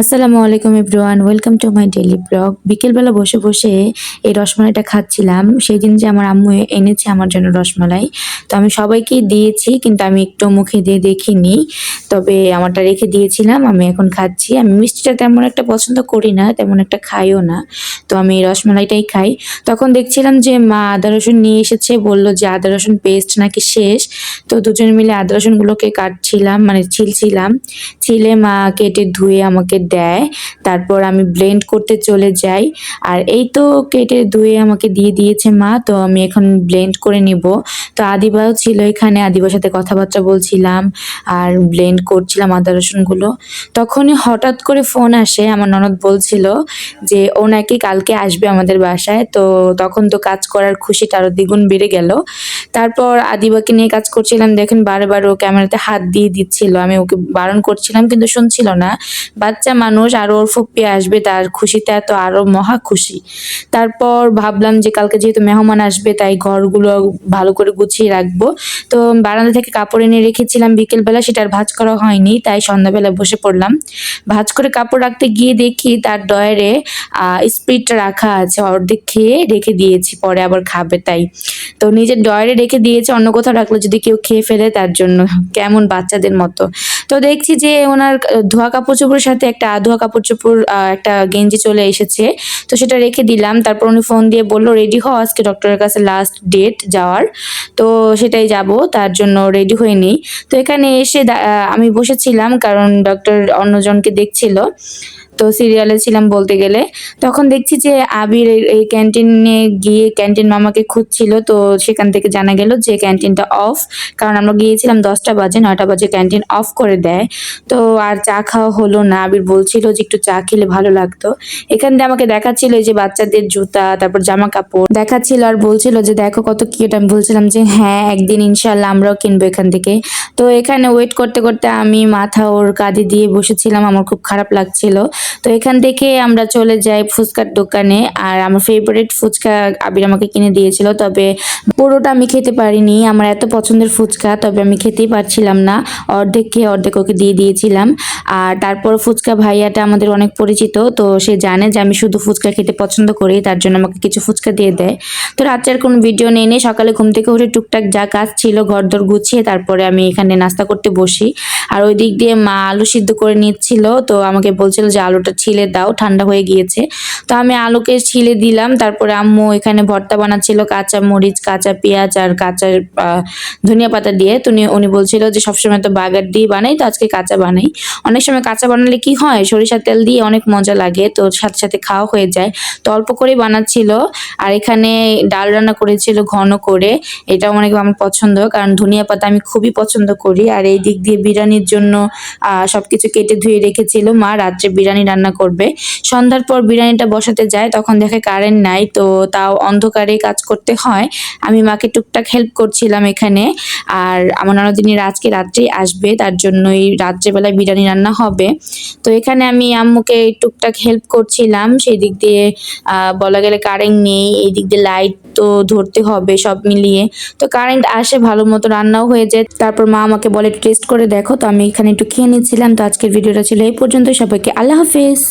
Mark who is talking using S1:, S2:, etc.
S1: আসসালামু আলাইকুম everyone, welcome to my daily blog. বিকেলবেলা বসে বসে এই রসমালাইটা খাচ্ছিলাম। সেই দিন যে আমার আম্মু এনেছে আমার জন্য রসমালাই, তো আমি সবাইকেই দিয়েছি, কিন্তু আমি একটু মুখে দিয়ে দেখিনি। তবে আমারটা রেখে দিয়েছিলাম, আমি এখন খাচ্ছি। আমি মিষ্টিটা তেমন একটা পছন্দ করি না, তেমন একটা খাইও না, তো আমি এই রসমালাইটাই খাই। তখন দেখছিলাম যে মা আদা রসুন নিয়ে এসেছে, বললো যে আদা রসুন পেস্ট নাকি শেষ। তো দুজনে মিলে আদা রসুনগুলোকে কাটছিলাম, মানে ছিলে মা কেটে ধুয়ে আমাকে দেয়। তারপর আমি ব্লেন্ড করতে চলে যাই। আর এই তো কেটে ধুয়ে আমাকে দিয়ে দিয়েছে মা, তো আমি এখন ব্লেন্ড করে নিব। তো আদিবাও ছিল এখানে, আদিবার সাথে কথাবার্তা বলছিলাম আর ব্লেন্ড করছিলাম আদা রসুনগুলো। তখনই হঠাৎ করে ফোন আসে, আমার ননদ বলছিল যে ও নাকি কালকে আসবে আমাদের বাসায়। তো তখন তো কাজ করার খুশিটা আরো দ্বিগুণ বেড়ে গেল। তারপর আদিবাকে নিয়ে কাজ করছিলাম, দেখেন বারবার ও ক্যামেরাতে হাত দিয়ে দিচ্ছিল। আমি ওকে বারণ করছিলাম কিন্তু শুনছিল না। বাচ্চা মানুষ, আর ওর ফুপ্পি আসবে, তার খুশিতে এত আরো মহা খুশি। তারপর ভাবলাম যে কালকে যেহেতু মেহমান আসবে, তাই ঘরগুলো ভালো করে গুছিয়ে রাখবো। তো বারান্দা থেকে কাপড় এনে রেখেছিলাম বিকেলবেলা, সেটা আর ভাঁজ করা হয়নি, তাই সন্ধ্যাবেলা বসে পড়লাম। ভাঁজ করে কাপড় রাখতে গিয়ে দেখি তার ডয়ারে স্প্রিটটা রাখা আছে, অর্ধেক খেয়ে রেখে দিয়েছি, পরে আবার খাবে তাই। তো নিজের ডয়ারে রেখে দিয়েছে, অন্য কোথাও রাখলো যদি কেউ খেয়ে ফেলে তার জন্য। কেমন বাচ্চাদের মতো। তো দেখছি যে ওনার ধোয়া কাপড় চোপড়ের সাথে একটা আধোয়া কাপড় চোপড়, একটা গেঞ্জি চলে এসেছে। তো সেটা রেখে দিলাম। তারপর উনি ফোন দিয়ে বললো রেডি হও, আজকে ডক্টরের কাছে লাস্ট ডেট যাওয়ার। তো সেটাই যাব, তার জন্য রেডি হয়ে নিই। তো এখানে এসে আমি বসেছিলাম, কারণ ডক্টর অন্যজনকে দেখছিল, তো সিরিয়ালে ছিলাম বলতে গেলে। তখন দেখছি যে আবির এই ক্যান্টিনে গিয়ে ক্যান্টিন মামাকে খুঁজছিল। তো সেখান থেকে জানা গেল যে ক্যান্টিনটা অফ, কারণ আমরা গিয়েছিলাম 10টা বাজে, 9টা বাজে ক্যান্টিন অফ করে দেয়। তো আর চা খাওয়া হলো না। আবির বলছিল যে একটু চা খেলে ভালো লাগতো। এখান দিয়ে আমাকে দেখাচ্ছিল এই যে বাচ্চাদের জুতা, তারপর জামা কাপড় দেখাচ্ছিল, আর বলছিল যে দেখো কত কিউট। আমি বলছিলাম যে হ্যাঁ, একদিন ইনশাল্লাহ আমরাও কিনবো এখান থেকে। তো এখানে ওয়েট করতে করতে আমি মাথা ওর কাঁধে দিয়ে বসেছিলাম, আমার খুব খারাপ লাগছিল। তো এখান থেকে আমরা চলে যাই ফুচকার দোকানে, আর আমার ফেভারিট ফুচকা আবির আমাকে কিনে দিয়েছিল। তবে পুরোটা আমি খেতে পারিনি, আমার এত পছন্দের ফুচকা, তবে আমি খেতেই পারছিলাম না। অর্ধেক খেয়ে অর্ধেক ওকে দিয়ে দিয়েছিলাম। আর তারপর ফুচকা ভাইয়াটা আমাদের অনেক পরিচিত, তো সে জানে যে আমি শুধু ফুচকা খেতে পছন্দ করি, তার জন্য আমাকে কিছু ফুচকা দিয়ে দেয়। তো রাত্রে আর কোনো ভিডিও নেই, সকালে ঘুম থেকে উঠে টুকটাক যা কাজ ছিল ঘরদোর গুছিয়ে তারপরে আমি এখানে নাস্তা করতে বসি। আর ওই দিক দিয়ে মা আলু সিদ্ধ করে নিচ্ছিল, তো আমাকে বলছিল যে আলুটা ছিলে দাও, ঠান্ডা হয়ে গিয়েছে। তো আমি আলুকে ছিলে দিলাম। তারপরে আম্মু এখানে ভর্তা বানাচ্ছিল, কাঁচা মরিচ, কাঁচা পেঁয়াজ আর কাঁচা ধনিয়া পাতা দিয়ে। তো উনি বলছিল যে সবসময় তো বাগার দিয়ে বানাই, তো আজকে কাঁচা বানাই। অনেক সময় কাঁচা বানালে কি হয়, সরিষার তেল দিয়ে অনেক মজা লাগে, তো সাথে সাথে খাওয়া হয়ে যায়। তো অল্প করেই বানাচ্ছিল। আর এখানে ডাল রান্না করেছিল ঘন করে, এটাও অনেক আমার পছন্দ, কারণ ধনিয়া পাতা আমি খুবই পছন্দ করি। আর এই দিক দিয়ে বিরিয়ানির জন্য সবকিছু কেটে ধুয়ে রেখেছিল মা, রাত্রে বিরিয়ানি রান্না করবে। সন্ধ্যার পর বিরিয়ানিটা বসাতে যায়, তখন দেখে কারেন্ট নাই, তো তাও অন্ধকারে কাজ করতে হয়। আমি মাকে টুকটাক হেল্প করছিলাম এখানে। আর আমার ননদিনীর আজকে রাত্রেই আসবে, তার জন্যই রাত্রেবেলায় বিরিয়ানি রান্না হবে। তো এখানে আমি আম্মুকে টুকটাক হেল্প করছিলাম। সেই দিক দিয়ে বলা গেলে কারেন্ট নেই, এই দিক দিয়ে লাইট তো ধরতে হবে, সব মিলিয়ে। তো কারেন্ট আসে, ভালো মতো রান্নাও হয়ে যায়। তারপর মা আমাকে বলে টেস্ট করে দেখো, তো আমি এখানে একটু খেয়ে নিচ্ছিলাম। তো আজকের ভিডিওটা ছিল এই পর্যন্ত, সবাইকে আল্লাহ হাফেজ।